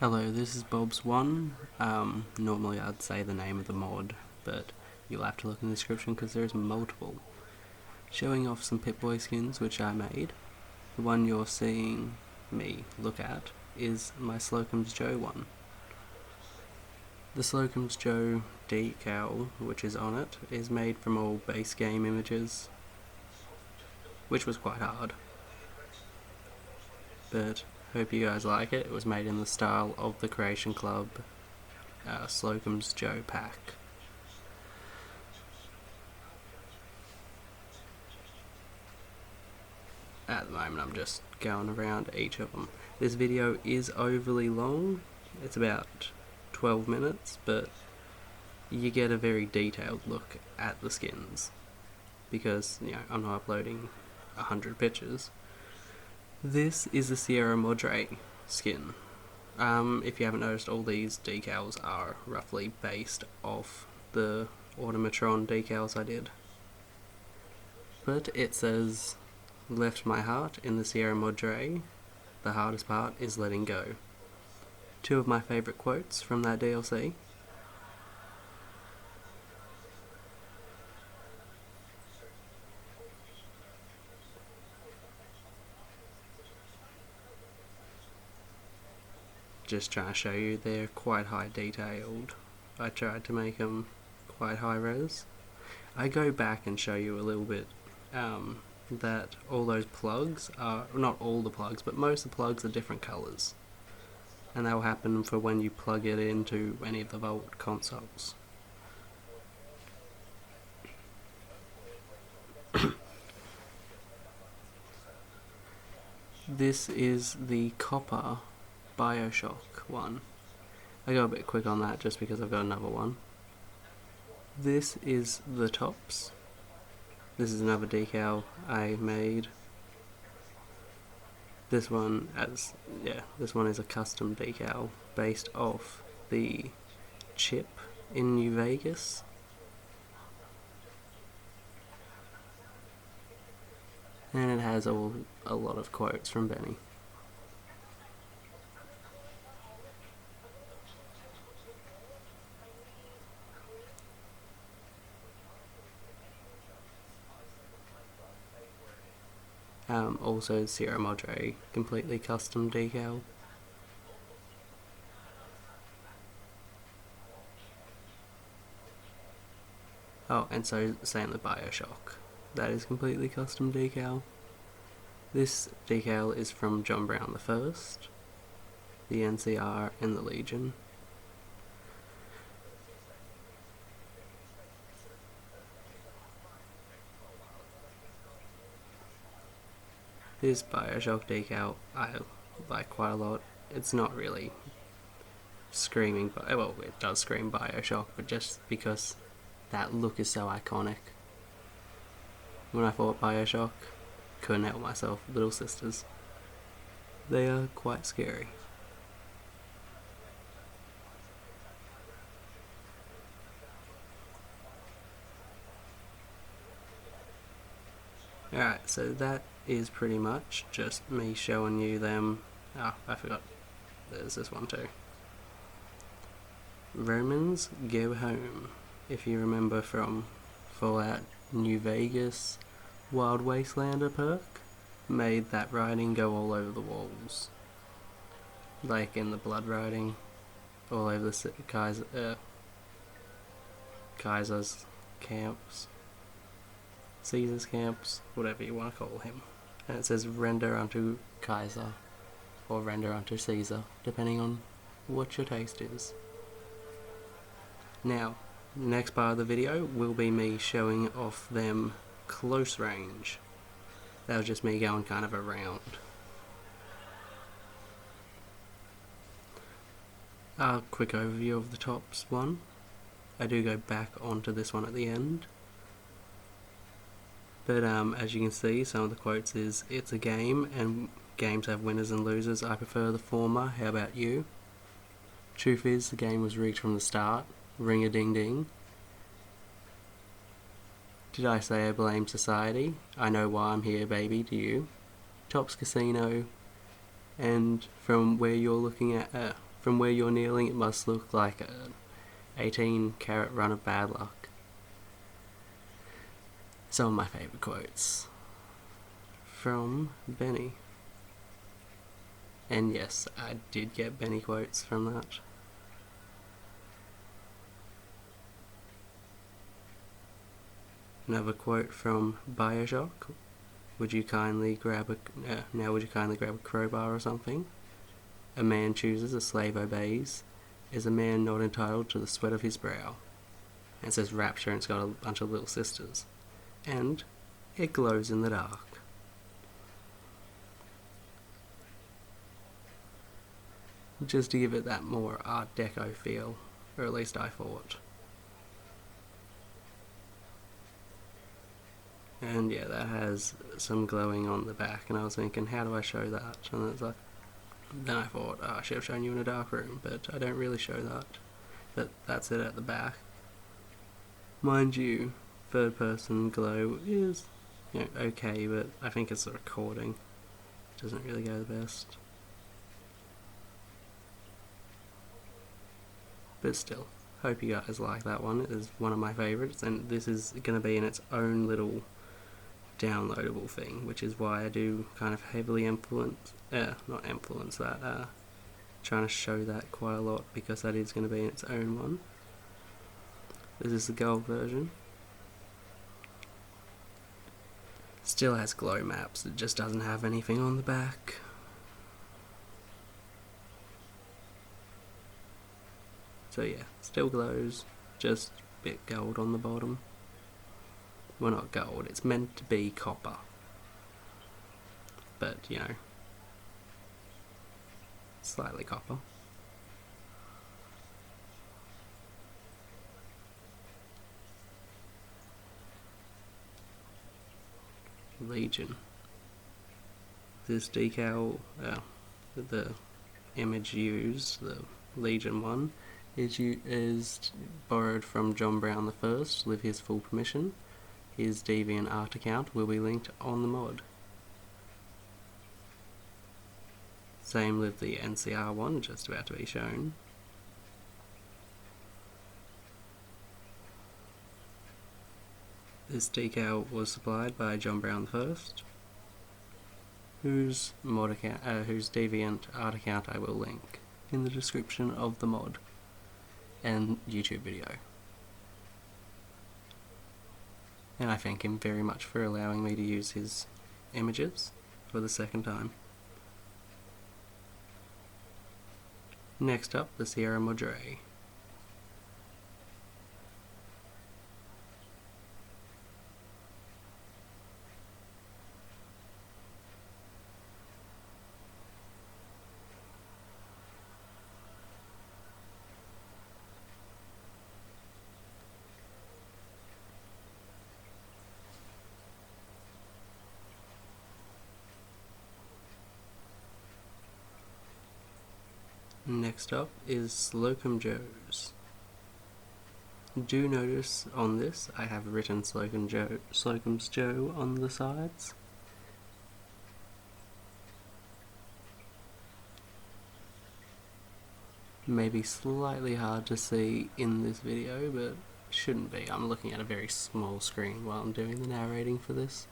Hello, this is bobbz1. Normally I'd say the name of the mod, but you'll have to look in the description because there's multiple. Showing off some PipBoy skins which I made. The one you're seeing me look at is my Slocum's Joe one. The Slocum's Joe decal which is on it is made from all base game images, which was quite hard. But hope you guys like it. It was made in the style of the Creation Club Slocum's Joe pack. At the moment I'm just going around each of them. This video is overly long. It's about 12 minutes, but you get a very detailed look at the skins because I'm not uploading 100 pictures. This is the Sierra Madre skin. If you haven't noticed, all these decals are roughly based off the Automatron decals I did. But it says, "Left my heart in the Sierra Madre. The hardest part is letting go." Two of my favourite quotes from that DLC. Just trying to show you they're quite high detailed. I tried to make them quite high res. I go back and show you a little bit that all those plugs are, not all the plugs, but most of the plugs are different colours. And that will happen for when you plug it into any of the Vault consoles. This is the copper Bioshock one. I go a bit quick on that just because I've got another one. This is the tops. This is another decal I made. This one is a custom decal based off the chip in New Vegas. And it has a lot of quotes from Benny. Also Sierra Madre completely custom decal. Oh, and so same with Bioshock. That is completely custom decal. This decal is from John Brown the First, the NCR, and the Legion. This Bioshock decal I like quite a lot. It's not really screaming, well, it does scream Bioshock, but just because that look is so iconic. When I thought Bioshock, couldn't help myself. Little sisters. They are quite scary. Alright, so that is pretty much just me showing you them. Oh, I forgot. There's this one too. Romans Go Home. If you remember from Fallout New Vegas, Wild Wastelander perk made that writing go all over the walls. Like in the blood writing, all over the Kaiser's camps. Caesar's camps, whatever you want to call him. And it says render unto Kaiser, or render unto Caesar, depending on what your taste is. Now, the next part of the video will be me showing off them close range. That was just me going kind of around. A quick overview of the tops one. I do go back onto this one at the end. But as you can see, some of the quotes is, "It's a game, and games have winners and losers. I prefer the former. How about you? Truth is, the game was rigged from the start. Ring-a-ding-ding. Did I say I blame society? I know why I'm here, baby, do you? Tops Casino. And from where you're looking at, From where you're kneeling, it must look like an 18-carat run of bad luck. Some of my favourite quotes from Benny. And yes, I did get Benny quotes from that. Another quote from Bioshock. Would you kindly grab a crowbar or something? A man chooses, a slave obeys. Is a man not entitled to the sweat of his brow? And it says Rapture, and it's got a bunch of little sisters. And it glows in the dark. Just to give it that more Art Deco feel, or at least I thought. And yeah, that has some glowing on the back, and I was thinking, how do I show that? And it's like, then I thought, oh, I should have shown you in a dark room, but I don't really show that. But that's it at the back. Mind you, third person glow is, okay, but I think it's the recording. It doesn't really go the best. But still, hope you guys like that one. It is one of my favourites, and this is going to be in its own little downloadable thing, which is why I do kind of heavily trying to show that quite a lot, because that is going to be in its own one. This is the gold version. Still has glow maps, it just doesn't have anything on the back. So yeah, still glows, just a bit gold on the bottom. Well, not gold, it's meant to be copper. But, slightly copper. Legion. This decal, the image used, the Legion one, is borrowed from John Brown I with his full permission. His DeviantArt account will be linked on the mod. Same with the NCR one, just about to be shown. This decal was supplied by John Brown I, whose DeviantArt account I will link in the description of the mod and YouTube video. And I thank him very much for allowing me to use his images for the second time. Next up, the Sierra Madre. Next up is Slocum Joe's. Do notice on this I have written Slocum's Joe on the sides. Maybe slightly hard to see in this video, but shouldn't be. I'm looking at a very small screen while I'm doing the narrating for this.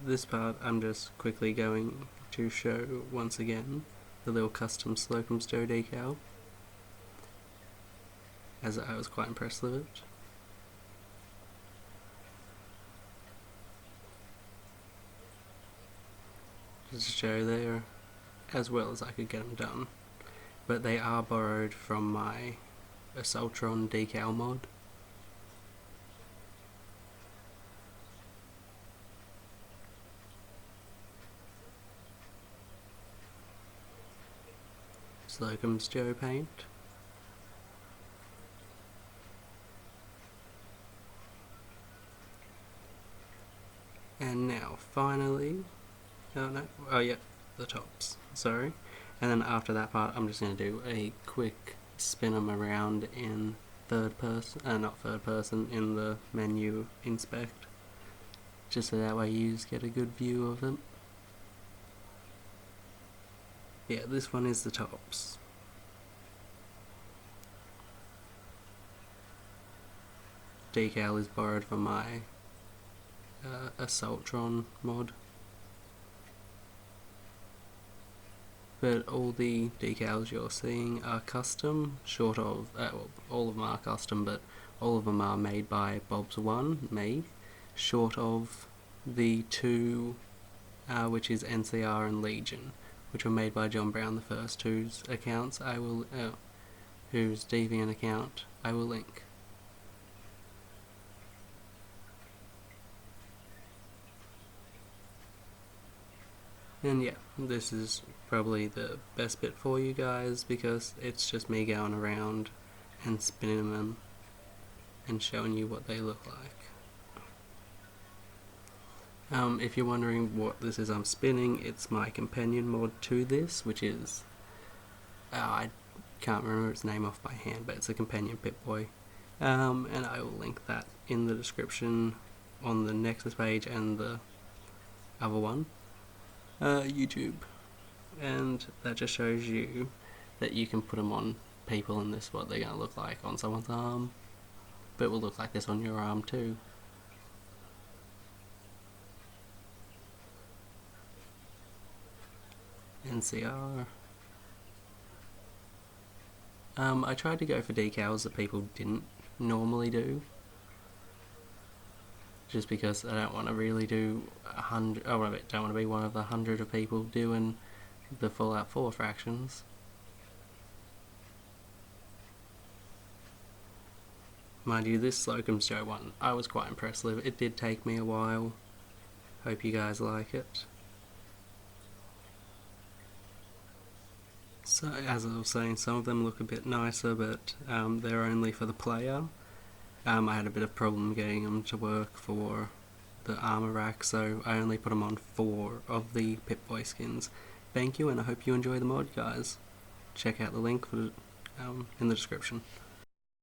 This part I'm just quickly going to show once again the little custom Slocum's Joe decal, as I was quite impressed with it. Just to show there as well as I could get them done, but they are borrowed from my Assaultron decal mod. Slocum's Joe paint. And now finally, the tops, sorry. And then after that part I'm just going to do a quick spin them around in not third person, in the menu inspect, just so that way you get a good view of it. Yeah, this one is the tops. Decal is borrowed from my Assaultron mod. But all the decals you're seeing are custom, short of, well, all of them are custom, but all of them are made by bobbz1, me, short of the two, which is NCR and Legion, which were made by John Brown the First, whose accounts I will, whose Deviant account I will link. And yeah, this is probably the best bit for you guys because it's just me going around and spinning them and showing you what they look like. If you're wondering what this is I'm spinning, it's my companion mod to this, which is, I can't remember its name off by hand, but it's a companion PipBoy. And I will link that in the description on the Nexus page and the other one. YouTube, and that just shows you that you can put them on people and this is what they're going to look like on someone's arm, but it will look like this on your arm too. NCR. I tried to go for decals that people didn't normally do, just because I don't want to really do 100. I don't want to be one of the 100 of people doing the Fallout 4 fractions. Mind you, this Slocum Joe one, I was quite impressed with. It did take me a while. Hope you guys like it. So, as I was saying, some of them look a bit nicer, but they're only for the player. I had a bit of problem getting them to work for the armor rack, so I only put them on 4 of the PipBoy skins. Thank you, and I hope you enjoy the mod, guys. Check out the link for in the description.